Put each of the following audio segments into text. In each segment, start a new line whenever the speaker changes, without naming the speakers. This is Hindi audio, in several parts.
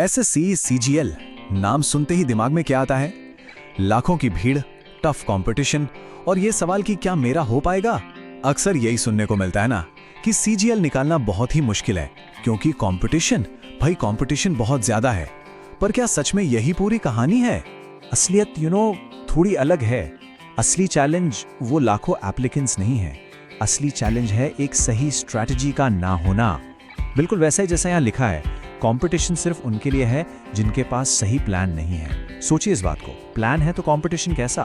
एसएससी सीजीएल नाम सुनते ही दिमाग में क्या आता है? लाखों की भीड़, टफ कंपटीशन और ये सवाल कि क्या मेरा हो पाएगा। अक्सर यही सुनने को मिलता है ना कि सीजीएल निकालना बहुत ही मुश्किल है क्योंकि कंपटीशन बहुत ज्यादा है। पर क्या सच में यही पूरी कहानी है?
असलियत थोड़ी अलग है। असली चैलेंज वो लाखों एप्लीकेंट्स नहीं है। असली चैलेंज है एक सही स्ट्रैटेजी का ना होना। बिल्कुल वैसा ही जैसा यहाँ लिखा है, कंपटीशन सिर्फ उनके लिए है जिनके पास सही प्लान नहीं है। सोचिए इस बात को, प्लान है तो कंपटीशन कैसा?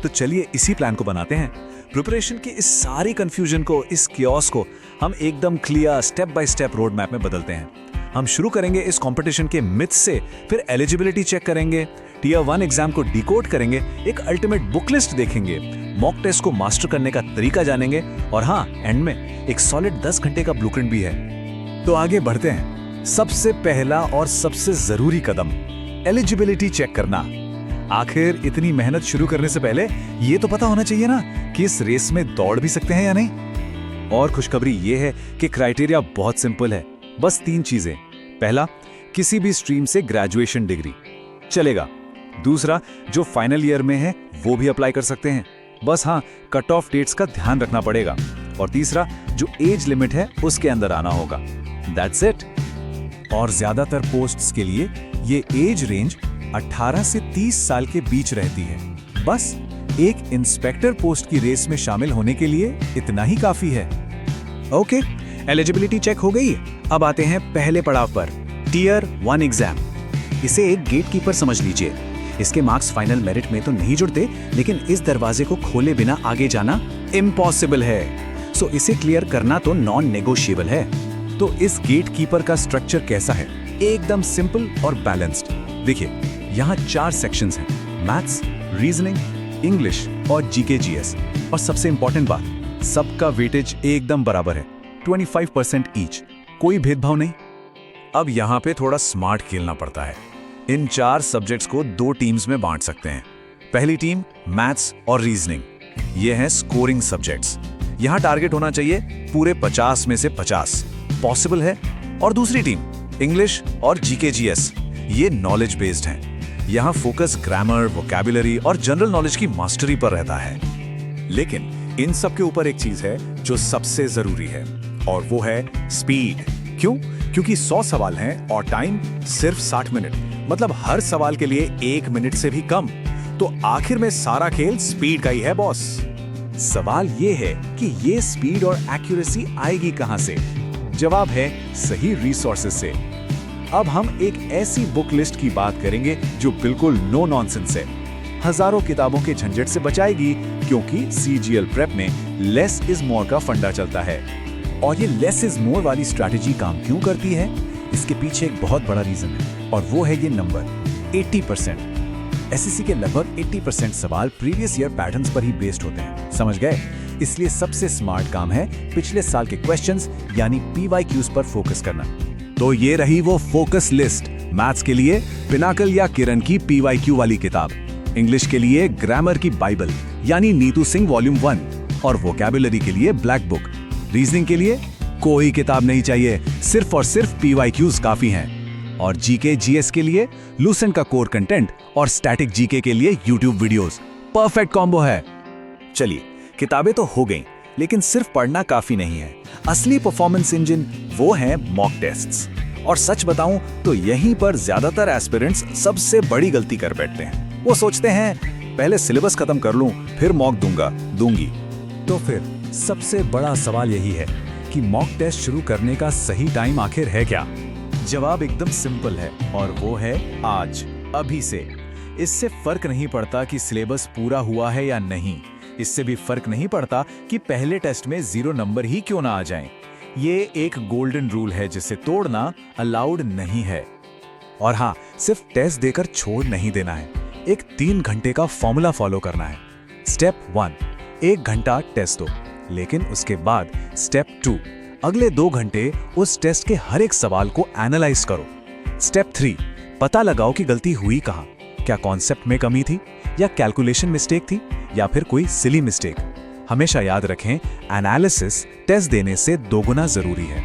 तो चलिए इसी प्लान को बनाते हैं। प्रिपरेशन की इस सारी कंफ्यूजन को, इस कियोस्क को हम एकदम clear step by step road map में बदलते हैं। हम शुरू करेंगे इस कंपटीशन के मिथ्स से, फिर एलिजिबिलिटी चेक करेंगे, टियर 1 एग्जाम को डिकोड करेंगे, एक अल्टीमेट बुक लिस्ट देखेंगे, मॉक टेस्ट को मास्टर करने का तरीका जानेंगे और हाँ, एंड में एक सॉलिड 10 घंटे का ब्लूप्रिंट भी है। तो आगे बढ़ते हैं। सबसे पहला और सबसे जरूरी कदम, एलिजिबिलिटी चेक करना। आखिर इतनी मेहनत शुरू करने से पहले ये तो पता होना चाहिए ना कि इस रेस में दौड़ भी सकते हैं या नहीं। और खुशखबरी ये है कि क्राइटेरिया बहुत सिंपल है, बस 3 चीजें। पहला, किसी भी स्ट्रीम से ग्रेजुएशन डिग्री चलेगा। दूसरा, जो फाइनल ईयर में है वो भी अप्लाई कर सकते हैं, बस हाँ कट ऑफ डेट्स का ध्यान रखना पड़ेगा। और तीसरा, जो एज लिमिट है उसके अंदर आना होगा। That's it. और ज्यादातर पोस्ट्स के लिए ये एज रेंज 18 से 30 साल के बीच रहती है। बस एक इंस्पेक्टर पोस्ट की रेस में शामिल होने के लिए इतना ही काफी है। ओके, एलिजिबिलिटी चेक हो गई। अब आते हैं पहले पड़ाव पर, टियर 1 एग्जाम। इसे एक गेटकीपर समझ लीजिए। इसके मार्क्स फाइनल मेरिट में तो नहीं जुड़ते, लेकिन इस दरवाजे को खोले बिना आगे जाना इम्पॉसिबल है। सो इसे क्लियर करना तो नॉन नेगोशिएबल है। तो इस गेटकीपर का स्ट्रक्चर कैसा है? एकदम सिंपल और बैलेंस्ड। देखिए, यहाँ 4 सेक्शंस हैं, मैथ्स, रीजनिंग, इंग्लिश और जीके जीएस। और सबसे इंपॉर्टेंट बात, सबका वेटेज एकदम बराबर है, 25% ईच, कोई भेदभाव नहीं। अब यहाँ पे थोड़ा स्मार्ट खेलना पड़ता है। इन 4 सब्जेक्ट्स को 2 टीम्स में बांट सकते हैं। पहली टीम मैथ्स और रीजनिंग, ये हैं स्कोरिंग सब्जेक्ट्स। यहाँ टारगेट होना चाहिए पूरे 50 में से 50, पॉसिबल है। और दूसरी टीम इंग्लिश और जीके जीएस, ये नॉलेज बेस्ड हैं। यहाँ फोकस ग्रामर, वोकैबुलरी और जनरल नॉलेज की मास्टरी पर रहता है। लेकिन इन सब के ऊपर एक चीज है जो सबसे जरूरी है, और वो है स्पीड। क्यों? क्योंकि 100 सवाल हैं और टाइम सिर्फ 60 मिनट, मतलब हर सवाल के लिए 1 मिनट से भी कम। तो आखिर में सारा खेल स्पीड का ही है बॉस। सवाल ये है कि ये स्पीड और एक्यूरेसी आएगी कहां से? जवाब है सही रिसोर्सेज से। अब हम एक ऐसी बुक लिस्ट की बात करेंगे जो बिल्कुल नो नॉनसेंस है, हजारों किताबों के झंझट से बचाएगी, क्योंकि सीजीएल प्रेप में लेस इज मोर का फंडा चलता है। और ये लेस इज मोर वाली स्ट्रैटेजी काम क्यों करती है? इसके पीछे एक बहुत बड़ा रीजन है, और वो है ये नंबर 80%। एसएससी के लगभग 80% सवाल प्रीवियस ईयर पैटर्न्स पर ही बेस्ड होते हैं, समझ गए? इसलिए सबसे स्मार्ट काम है पिछले साल के क्वेश्चंस यानी पीवाईक्यूज पर फोकस करना। तो ये रही वो फोकस लिस्ट। मैथ्स के लिए पिनाकल या किरण की पीवाईक्यू वाली किताब, इंग्लिश के लिए ग्रामर की बाइबल यानी नीतू सिंह वॉल्यूम 1, और वोकैबुलरी के लिए ब्लैक बुक। रीजनिंग के लिए कोई किताब नहीं चाहिए, सिर्फ और सिर्फ पीवाईक्यूज काफी हैं। और जीके जीएस के लिए लूसेंट का कोर कंटेंट और स्टैटिक जीके के लिए यूट्यूब वीडियोस। परफेक्ट कॉम्बो है। चलिए, किताबें तो हो गईं, लेकिन सिर्फ पढ़ना काफी नहीं है। असली परफॉर्मेंस इंजन वो है मॉक टेस्ट्स। और सच बताऊं तो यहीं पर ज्यादातर एस्पिरेंट्स सबसे बड़ी गलती कर बैठते हैं। वो सोचते हैं पहले सिलेबस खत्म कर लूं, फिर मॉक दूंगी। तो फिर सबसे बड़ा सवाल यही है कि मॉक टेस्ट शुरू करने का सही टाइम आखिर है क्या? जवाब एकदम सिंपल है, और वो है आज, अभी से। इससे फर्क नहीं पड़ता कि सिलेबस पूरा हुआ है या नहीं। इससे भी फर्क नहीं पड़ता कि पहले टेस्ट में 0 नंबर ही क्यों ना आ जाएं। ये एक गोल्डन रूल है जिसे तोड़ना अलाउड नहीं है। और हाँ, सिर्फ टेस्ट देकर छोड़ नहीं देना है, एक 3 घंटे का फॉर्मूला फॉलो करना है। स्टेप 1, 1 घंटा टेस्ट दो, लेकिन उसके बाद स्टेप 2, अगले 2 घंटे उस टेस्ट के हर एक सवाल को एनालाइज करो। स्टेप 3, पता लगाओ कि गलती हुई कहाँ, क्या कॉन्सेप्ट में कमी थी, या कैलकुलेशन मिस्टेक थी, या फिर कोई सिली मिस्टेक। हमेशा याद रखें, एनालिसिस टेस्ट देने से 2 गुना जरूरी है।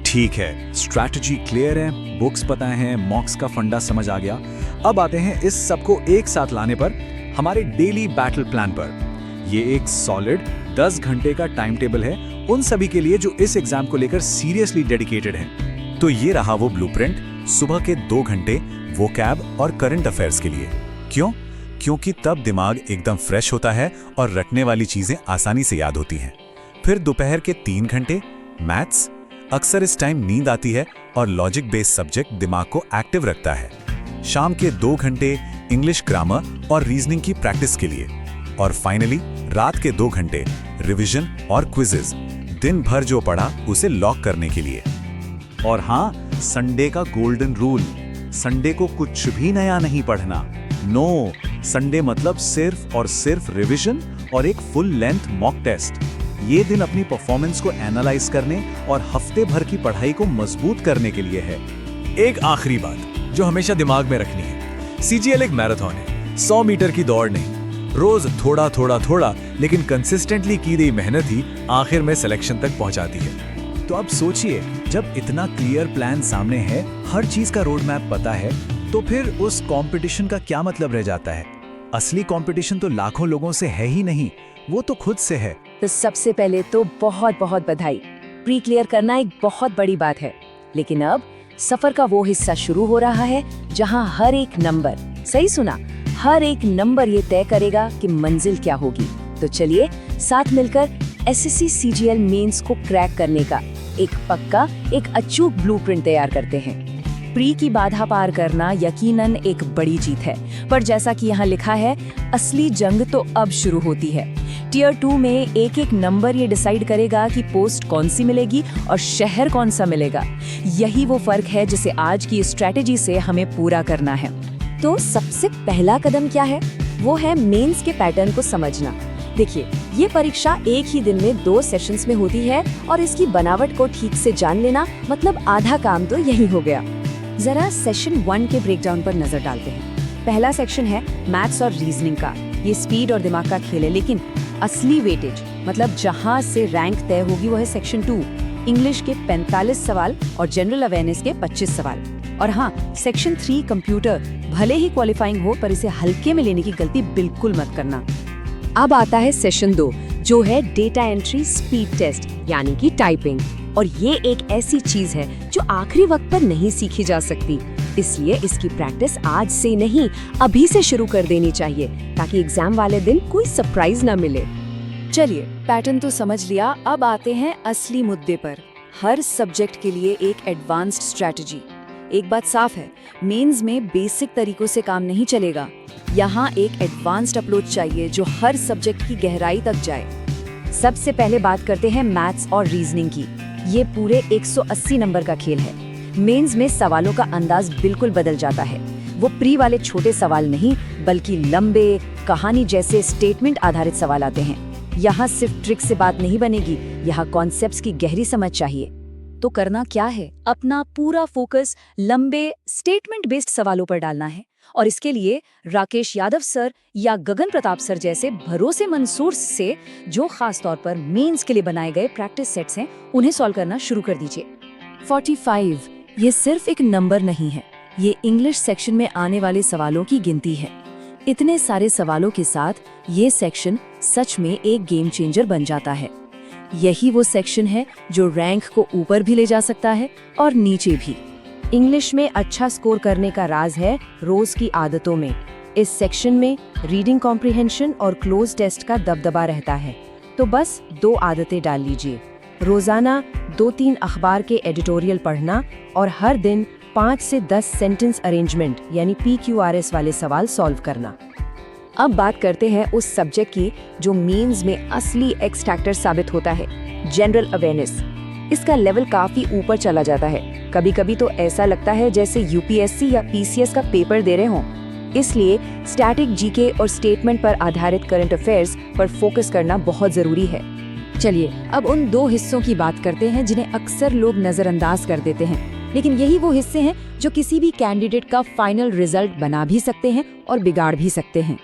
ठीक है, स्ट्रैटेजी क्लियर है, बुक्स पता है, मॉक्स का फंडा समझ आ गया। अब आते हैं इस सबको एक साथ लाने पर, हमारे डेली बैटल प्लान पर। ये एक सॉलिड 10 घंटे का टाइम टेबल है उन सभी के लिए जो इस एग्जाम को लेकर सीरियसली डेडिकेटेड हैं। तो ये रहा वो ब्लूप्रिंट, सुबह के 2 घंटे वोकैब और करंट अफेयर्स के लिए। क्यों? क्योंकि तब दिमाग एकदम फ्रेश होता है और रटने वाली चीजें आसानी से याद होती हैं। फिर दोपहर के 3 घंटे मैथ्स, अक्सर इस टाइम नींद आती है और लॉजिक बेस्ड सब्जेक्ट दिमाग को एक्टिव रखता है। शाम के 2 घंटे इंग्लिश ग्रामर और रीजनिंग की प्रैक्टिस के लिए। और फाइनली रात के 2 घंटे रिवीजन और क्विजेस, दिन भर जो पढ़ा उसे लॉक करने के लिए। और हाँ, संडे का गोल्डन रूल, संडे को कुछ भी नया नहीं पढ़ना। नो, संडे मतलब सिर्फ और सिर्फ रिवीजन और एक फुल लेंथ मॉक टेस्ट। ये दिन अपनी परफॉर्मेंस को एनालाइज करने और हफ्ते भर की पढ़ाई को मजबूत करने के लिए है।
एक आखिरी बात जो हमेशा दिमाग में रखनी है, सीजीएल एक मैराथन है, 100 मीटर की दौड़ नहीं। रोज थोड़ा थोड़ा थोड़ा लेकिन कंसिस्टेंटली की गई मेहनत ही आखिर में सिलेक्शन तक पहुंचाती है।
तो अब सोचिए, जब इतना क्लियर प्लान सामने है, हर चीज का रोड मैप पता है, तो फिर उस कंपटीशन का क्या मतलब रह जाता है? असली कंपटीशन तो लाखों लोगों से है ही नहीं, वो तो खुद से है।
तो सबसे पहले तो बहुत बहुत बधाई, प्री क्लियर करना एक बहुत बड़ी बात है। लेकिन अब सफर का वो हिस्सा शुरू हो रहा है जहां हर एक नंबर, सही सुना, हर एक नंबर ये तय करेगा कि मंजिल क्या होगी। तो चलिए साथ मिलकर एसएससी सीजीएल मेंस को क्रैक करने का एक पक्का, एक अचूक ब्लूप्रिंट तैयार करते हैं। प्री की बाधा पार करना यकीनन एक बड़ी जीत है, पर जैसा कि यहाँ लिखा है, असली जंग तो अब शुरू होती है। टियर 2 में एक एक नंबर ये डिसाइड करेगा कि पोस्ट कौन सी मिलेगी और शहर कौन सा मिलेगा। यही वो फर्क है जिसे आज की स्ट्रेटेजी से हमें पूरा करना है। तो सबसे पहला कदम क्या है? वो है मेंस के पैटर्न को समझना। देखिए, ये परीक्षा एक ही दिन में 2 सेशंस में होती है और इसकी बनावट को ठीक से जान लेना मतलब आधा काम तो यही हो गया। जरा सेशन 1 के ब्रेकडाउन पर नजर डालते हैं। पहला सेक्शन है मैथ्स और रीजनिंग का। ये स्पीड और दिमाग का खेल है, लेकिन असली वेटेज मतलब जहां से रैंक तय होगी वो है सेक्शन 2, इंग्लिश के 45 सवाल और जनरल अवेयरनेस के 25 सवाल। और हाँ, सेक्शन 3 कंप्यूटर भले ही क्वालिफाइंग हो, पर इसे हल्के में लेने की गलती बिल्कुल मत करना। अब आता है सेशन 2, जो है डेटा एंट्री स्पीड टेस्ट यानी कि टाइपिंग। और ये एक ऐसी चीज है जो आखिरी वक्त पर नहीं सीखी जा सकती, इसलिए इसकी प्रैक्टिस आज से नहीं, अभी से शुरू कर देनी चाहिए ताकि एग्जाम वाले दिन कोई सरप्राइज ना मिले। चलिए, पैटर्न तो समझ लिया, अब आते हैं असली मुद्दे पर। हर सब्जेक्ट के लिए एक एडवांस्ड स्ट्रैटेजी। एक बात साफ है, मेंस में बेसिक तरीकों से काम नहीं चलेगा। यहाँ एक एडवांस्ड अप्रोच चाहिए जो हर सब्जेक्ट की गहराई तक जाए। सबसे पहले बात करते हैं मैथ्स और रीजनिंग की। ये पूरे 180 नंबर का खेल है। मेंस में सवालों का अंदाज बिल्कुल बदल जाता है। वो प्री वाले छोटे सवाल नहीं, बल्कि लंबे, कहानी जैसे स्टेटमेंट आधारित सवाल आते हैं। यहाँ सिर्फ ट्रिक से बात नहीं बनेगी, यहाँ कॉन्सेप्ट्स की गहरी समझ चाहिए। तो करना क्या है? अपना पूरा फोकस लंबे स्टेटमेंट बेस्ड सवालों पर डालना है। और इसके लिए राकेश यादव सर या गगन प्रताप सर जैसे भरोसेमंद सोर्स से, जो खास तौर पर मेंस के लिए बनाए गए प्रैक्टिस सेट्स हैं, उन्हें सॉल्व करना शुरू कर दीजिए। 45 ये सिर्फ एक नंबर नहीं है, ये इंग्लिश सेक्शन में आने वाले सवालों की गिनती है। इतने सारे सवालों के साथ ये सेक्शन सच में एक गेम चेंजर बन जाता है। यही वो सेक्शन है जो रैंक को ऊपर भी ले जा सकता है और नीचे भी। इंग्लिश में अच्छा स्कोर करने का राज है रोज की आदतों में। इस सेक्शन में रीडिंग कॉम्प्रिहेंशन और क्लोज टेस्ट का दबदबा रहता है। तो बस 2 आदतें डाल लीजिए। रोजाना 2-3 अखबार के एडिटोरियल पढ़ना और हर दिन 5 से 10 सेंटेंस अरेंजमेंट यानी PQRS वाले सवाल सॉल्व करना। अब बात करते हैं उस सब्जेक्ट की जो मेंस में असली एक्स फैक्टर साबित होता है, जनरल अवेयरनेस। इसका लेवल काफी ऊपर चला जाता है। कभी कभी तो ऐसा लगता है जैसे UPSC या PCS का पेपर दे रहे हों। इसलिए स्टैटिक जीके और स्टेटमेंट पर आधारित करंट अफेयर्स पर फोकस करना बहुत जरूरी है। चलिए अब उन 2 हिस्सों की बात करते हैं जिन्हें अक्सर लोग नजरअंदाज कर देते हैं, लेकिन यही वो हिस्से हैं जो किसी भी कैंडिडेट का फाइनल रिजल्ट बना भी सकते हैं और बिगाड़ भी सकते हैं।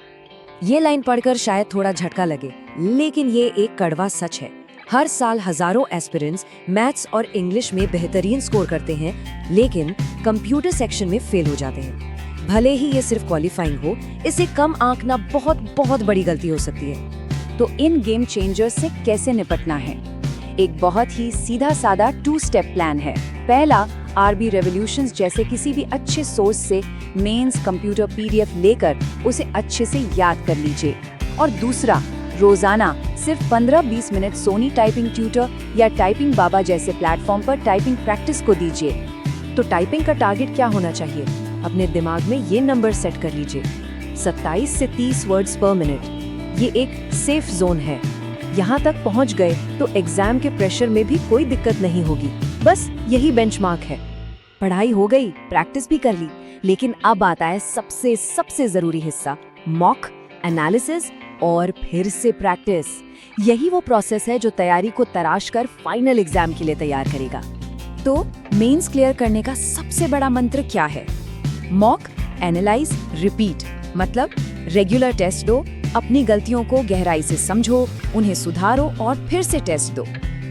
ये लाइन पढ़कर शायद थोड़ा झटका लगे, लेकिन ये एक कड़वा सच है। हर साल हजारों एस्पिरेंट्स मैथ्स और इंग्लिश में बेहतरीन स्कोर करते हैं, लेकिन कंप्यूटर सेक्शन में फेल हो जाते हैं। भले ही ये सिर्फ क्वालिफाइंग हो, इसे कम आंकना बहुत बहुत बड़ी गलती हो सकती है। तो इन गेम चेंजर्स से कैसे निपटना है? एक बहुत ही सीधा सादा 2 स्टेप प्लान है। पहला, आरबी रेवोल्यूशंस जैसे किसी भी अच्छे सोर्स से मेंस कंप्यूटर पीडीएफ लेकर उसे अच्छे से याद कर लीजिए। और दूसरा, रोजाना सिर्फ 15-20 मिनट सोनी टाइपिंग ट्यूटर या टाइपिंग बाबा जैसे प्लेटफॉर्म पर टाइपिंग प्रैक्टिस को दीजिए। तो टाइपिंग का टारगेट क्या होना चाहिए? अपने दिमाग में ये नंबर सेट कर लीजिए, 27 से 30 वर्ड्स पर मिनट। ये एक सेफ जोन है। यहाँ तक पहुँच गए तो एग्जाम के प्रेशर में भी कोई दिक्कत नहीं होगी। बस यही बेंचमार्क है। पढ़ाई हो गई, प्रैक्टिस भी कर ली, लेकिन अब आता है सबसे जरूरी हिस्सा, मॉक एनालिसिस और फिर से प्रैक्टिस। यही वो प्रोसेस है जो तैयारी को तराश कर फाइनल एग्जाम के लिए तैयार करेगा। तो मेंस क्लियर करने का सबसे बड़ा मंत्र क्या है? Mock, analyse, repeat. मतलब रेगुलर टेस्ट दो, अपनी गलतियों को गहराई से समझो, उन्हें सुधारो और फिर से टेस्ट दो।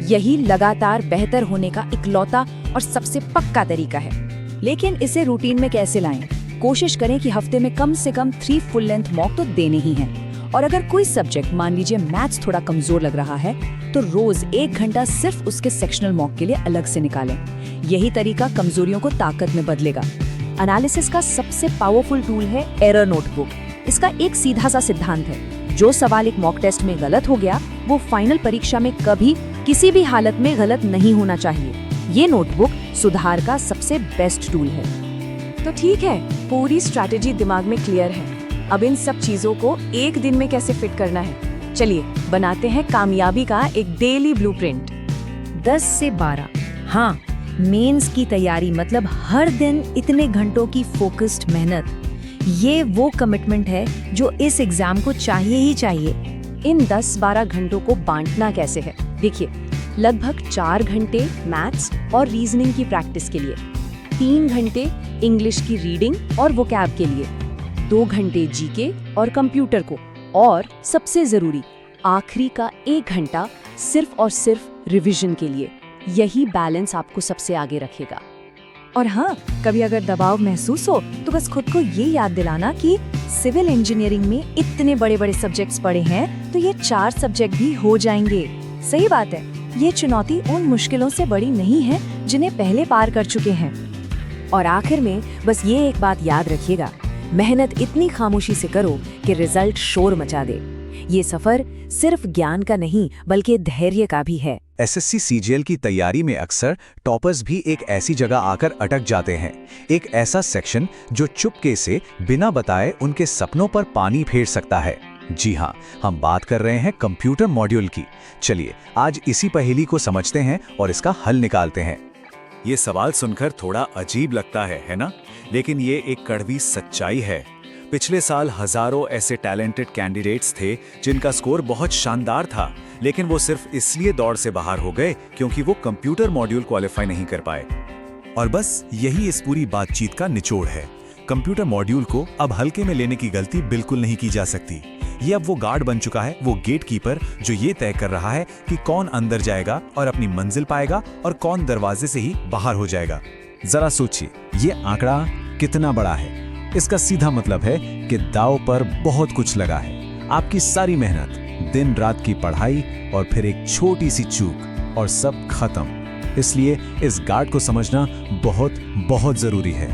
यही लगातार बेहतर होने का इकलौता और सबसे पक्का तरीका है। लेकिन इसे रूटीन में कैसे लाएं? कोशिश करें कि हफ्ते में कम से कम 3 फुल लेंथ मॉक तो देने ही हैं। और अगर कोई सब्जेक्ट, मान लीजिए मैथ्स, थोड़ा कमजोर लग रहा है, तो रोज 1 घंटा सिर्फ उसके सेक्शनल मॉक के लिए अलग से निकालें। यही तरीका कमजोरियों को ताकत में बदलेगा। एनालिसिस का सबसे पावरफुल टूल है एरर नोटबुक। इसका एक सीधा सा सिद्धांत है, जो सवाल एक मॉक टेस्ट में गलत हो गया, वो फाइनल परीक्षा में कभी किसी भी हालत में गलत नहीं होना चाहिए। ये नोटबुक सुधार का सबसे बेस्ट टूल है। तो ठीक है, पूरी स्ट्रैटेजी दिमाग में क्लियर है। अब इन सब चीजों को एक दिन में कैसे फिट करना है? चलिए बनाते हैं कामयाबी का एक डेली ब्लूप्रिंट। 10 से 12। हाँ, मेंस की तैयारी मतलब हर दिन इतने घंटों की फोकस्ड मेहनत। ये वो कमिटमेंट है जो इस एग्जाम को चाहिए ही चाहिए। इन 10-12 घंटों को बांटना कैसे है? देखिए, लगभग 4 घंटे मैथ्स और रीजनिंग की प्रैक्टिस के लिए, 3 घंटे इंग्लिश की रीडिंग और वोकैब के लिए, 2 घंटे जीके और कंप्यूटर को, और सबसे जरूरी आखिरी का 1 घंटा सिर्फ और सिर्फ रिवीजन के लिए। यही बैलेंस आपको सबसे आगे रखेगा। और हाँ, कभी अगर दबाव महसूस हो तो बस खुद को ये याद दिलाना कि सिविल इंजीनियरिंग में इतने बड़े बड़े सब्जेक्ट्स पढ़े हैं, तो ये 4 सब्जेक्ट भी हो जाएंगे। सही बात है, ये चुनौती उन मुश्किलों से बड़ी नहीं है जिन्हें पहले पार कर चुके हैं। और आखिर में बस ये एक बात याद रखिएगा, मेहनत इतनी खामोशी से करो कि रिजल्ट शोर मचा दे। ये सफर सिर्फ ज्ञान का नहीं बल्कि धैर्य का भी है।
एसएससी सीजीएल की तैयारी में अक्सर टॉपर्स भी एक ऐसी जगह आकर अटक जाते हैं, एक ऐसा सेक्शन जो चुपके से बिना बताए उनके सपनों पर पानी फेर सकता है। जी हाँ, हम बात कर रहे हैं कंप्यूटर मॉड्यूल की। चलिए आज इसी पहेली को समझते हैं और इसका हल निकालते हैं।
ये सवाल सुनकर थोड़ा अजीब लगता है ना? लेकिन ये एक कड़वी सच्चाई है। पिछले साल हजारों ऐसे टैलेंटेड कैंडिडेट्स थे जिनका स्कोर बहुत शानदार था, लेकिन वो सिर्फ इसलिए दौड़ से बाहर हो गए क्योंकि वो कंप्यूटर मॉड्यूल क्वालिफाई नहीं कर पाए। और बस यही इस पूरी बातचीत का निचोड़ है। कंप्यूटर मॉड्यूल को अब हल्के में लेने की गलती बिल्कुल नहीं की जा सकती। ये अब वो गार्ड बन चुका है, वो गेट कीपर जो ये तय कर रहा है कि कौन अंदर जाएगा और अपनी मंजिल पाएगा और कौन दरवाजे से ही बाहर हो जाएगा।
जरा सोचिए, ये आंकड़ा कितना बड़ा है। इसका सीधा मतलब है कि दांव पर बहुत कुछ लगा है। आपकी सारी मेहनत, दिन रात की पढ़ाई और फिर एक छोटी सी चूक और सब खत्म। इसलिए इस गार्ड को समझना बहुत बहुत जरूरी है।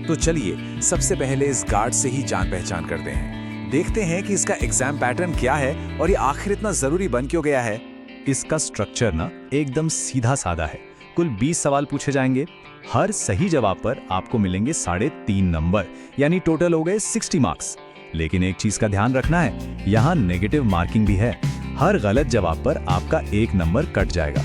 तो चलिए सबसे पहले इस गार्ड से ही जान पहचान करते हैं। देखते हैं कि इसका एग्जाम पैटर्न क्या है और ये आखिर इतना जरूरी बन क्यों गया है।
इसका स्ट्रक्चर ना एकदम सीधा साधा है। कुल 20 सवाल पूछे जाएंगे। हर सही जवाब पर आपको मिलेंगे 3.5 नंबर, यानी टोटल हो गए 60 मार्क्स। लेकिन एक चीज का ध्यान रखना है, यहाँ नेगेटिव मार्किंग भी है। हर गलत जवाब पर आपका 1 नंबर कट जाएगा।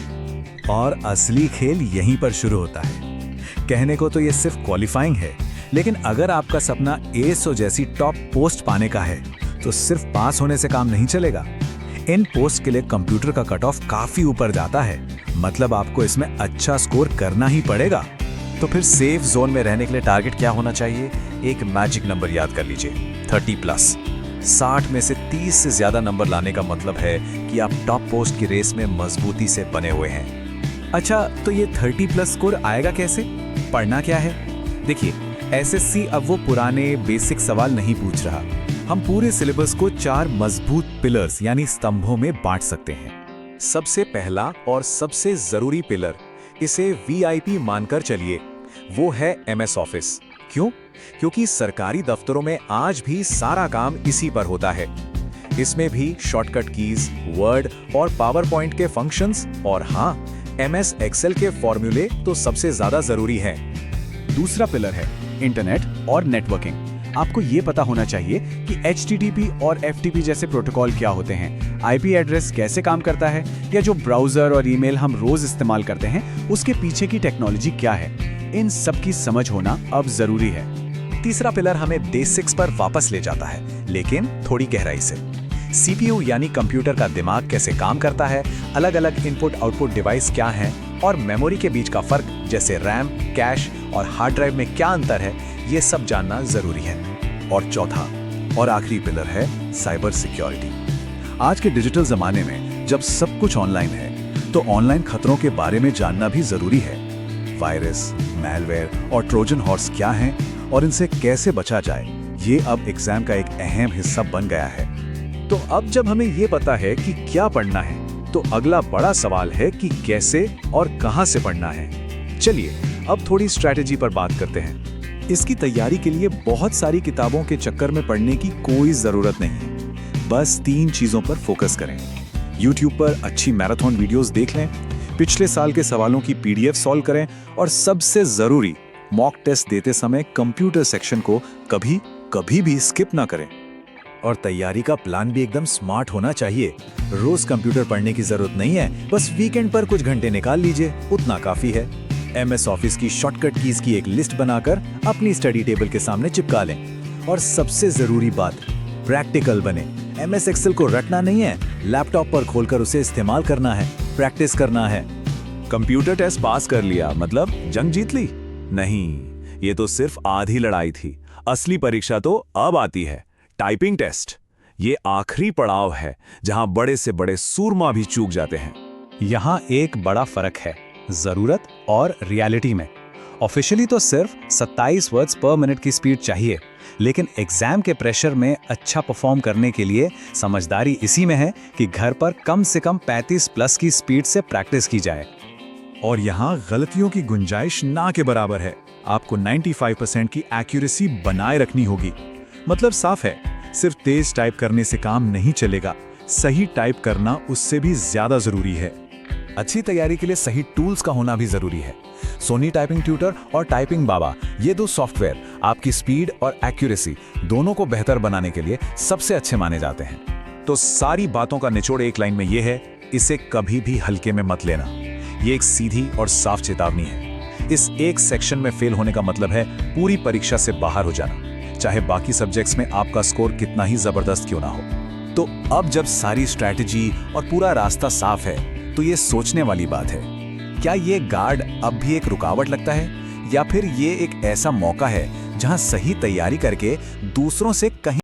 और असली खेल यहीं पर शुरू होता है। कहने को तो ये सिर्फ क्वालिफाइंग है, लेकिन अगर आपका सपना एएसओ जैसी टॉप पोस्ट पाने का है तो सिर्फ पास होने से काम नहीं चलेगा। इन पोस्ट के लिए कंप्यूटर का कट ऑफ काफी ऊपर जाता है, मतलब आपको इसमें अच्छा स्कोर करना ही पड़ेगा। तो फिर सेफ जोन में रहने के लिए टारगेट क्या होना चाहिए? एक मैजिक नंबर याद कर लीजिए, 30+। 60 में से 30 से ज्यादा नंबर लाने का मतलब है कि आप टॉप पोस्ट की रेस में मजबूती से बने हुए हैं।
अच्छा, तो ये 30+ स्कोर आएगा कैसे? पढ़ना क्या है? देखिए, एसएससी अब वो पुराने बेसिक सवाल नहीं पूछ रहा। हम पूरे सिलेबस को 4 मजबूत पिलर्स यानी स्तंभों में बांट सकते हैं। सबसे पहला और सबसे जरूरी पिलर, इसे वीआईपी मानकर चलिए, वो है एमएस ऑफिस। क्यों? क्योंकि सरकारी दफ्तरों में आज भी सारा काम इसी पर होता है। इसमें भी शॉर्टकट कीज, वर्ड और पावर पॉइंट के फंक्शंस और हाँ, एमएस एक्सेल के फॉर्मूले तो सबसे ज्यादा जरूरी हैं। दूसरा पिलर है इंटरनेट और नेटवर्किंग। आपको ये पता होना चाहिए कि HTTP और FTP जैसे प्रोटोकॉल क्या होते हैं, IP एड्रेस कैसे काम करता है, या जो ब्राउजर और ईमेल हम रोज इस्तेमाल करते हैं उसके पीछे की टेक्नोलॉजी क्या है। इन सब की समझ होना अब जरूरी है। तीसरा पिलर हमें बेसिक्स पर वापस ले जाता है, लेकिन थोड़ी गहराई से। CPU यानी कंप्यूटर का दिमाग कैसे काम करता है, अलग अलग इनपुट आउटपुट डिवाइस क्या हैं और मेमोरी के बीच का फर्क जैसे रैम, कैश और हार्ड ड्राइव में क्या अंतर है, ये सब जानना जरूरी है। और चौथा और आखिरी पिलर है साइबर सिक्योरिटी। आज के डिजिटल जमाने में जब सब कुछ ऑनलाइन है, तो ऑनलाइन खतरों के बारे में जानना भी जरूरी है। वायरस, मैलवेयर और ट्रोजन हॉर्स क्या हैं और इनसे कैसे बचा जाए, ये अब एग्जाम का एक अहम हिस्सा बन गया है। तो अब जब हमें ये पता है कि क्या पढ़ना है, तो अगला बड़ा सवाल है कि कैसे और कहां से पढ़ना है। चलिए अब थोड़ी स्ट्रैटेजी पर बात करते हैं। इसकी तैयारी के लिए बहुत सारी किताबों के चक्कर में पढ़ने की कोई जरूरत नहीं है। बस 3 चीजों पर फोकस करें। YouTube पर अच्छी मैराथन वीडियोस देख लें, पिछले साल के सवालों की PDF सॉल्व करें और सबसे जरूरी, मॉक टेस्ट देते समय कंप्यूटर सेक्शन को कभी भी स्किप ना करें। और तैयारी का प्लान भी एकदम स्मार्ट होना चाहिए। रोज कंप्यूटर पढ़ने की जरूरत नहीं है, बस वीकेंड पर कुछ घंटे निकाल लीजिए, उतना काफी है। एमएस ऑफिस की शॉर्टकट कीज की एक लिस्ट बनाकर अपनी स्टडी टेबल के सामने चिपका लें। और सबसे जरूरी बात, प्रैक्टिकल बने। एमएस एक्सेल को रटना नहीं है, लैपटॉप पर खोलकर उसे इस्तेमाल करना है, प्रैक्टिस करना है। कंप्यूटर टेस्ट पास कर लिया मतलब जंग जीत ली? नहीं, ये तो सिर्फ आधी लड़ाई थी। असली परीक्षा तो अब आती है, टाइपिंग टेस्ट। ये आखिरी पड़ाव है जहां बड़े से बड़े सूरमा भी चूक जाते हैं। यहाँ एक बड़ा फर्क है जरूरत और रियलिटी में। ऑफिशियली तो सिर्फ 27 वर्ड्स पर मिनट की स्पीड चाहिए, लेकिन एग्जाम के प्रेशर में अच्छा परफॉर्म करने के लिए समझदारी इसी में है कि घर पर कम से कम 35+ की स्पीड से प्रैक्टिस की जाए।
और यहाँ गलतियों की गुंजाइश ना के बराबर है। आपको 95% की एक्यूरेसी बनाए रखनी होगी। मतलब साफ है, सिर्फ तेज टाइप करने से काम नहीं चलेगा, सही टाइप करना उससे भी ज्यादा जरूरी है। अच्छी तैयारी के लिए सही टूल्स का होना भी जरूरी है। सोनी टाइपिंग ट्यूटर और टाइपिंग बाबा, ये 2 सॉफ्टवेयर आपकी स्पीड और एक्यूरेसी दोनों को बेहतर बनाने के लिए सबसे अच्छे माने जाते हैं। तो सारी बातों का निचोड़ एक लाइन में ये है, इसे कभी भी हल्के में मत लेना। ये एक सीधी और साफ चेतावनी है। इस एक सेक्शन में फेल होने का मतलब है पूरी परीक्षा से बाहर हो जाना, चाहे बाकी सब्जेक्ट्स में आपका स्कोर कितना ही जबरदस्त क्यों ना हो। तो अब जब सारी स्ट्रैटेजी और पूरा रास्ता साफ है, तो ये सोचने वाली बात है, क्या ये गार्ड अब भी एक रुकावट लगता है, या फिर ये एक ऐसा मौका है जहां सही तैयारी करके दूसरों से कहीं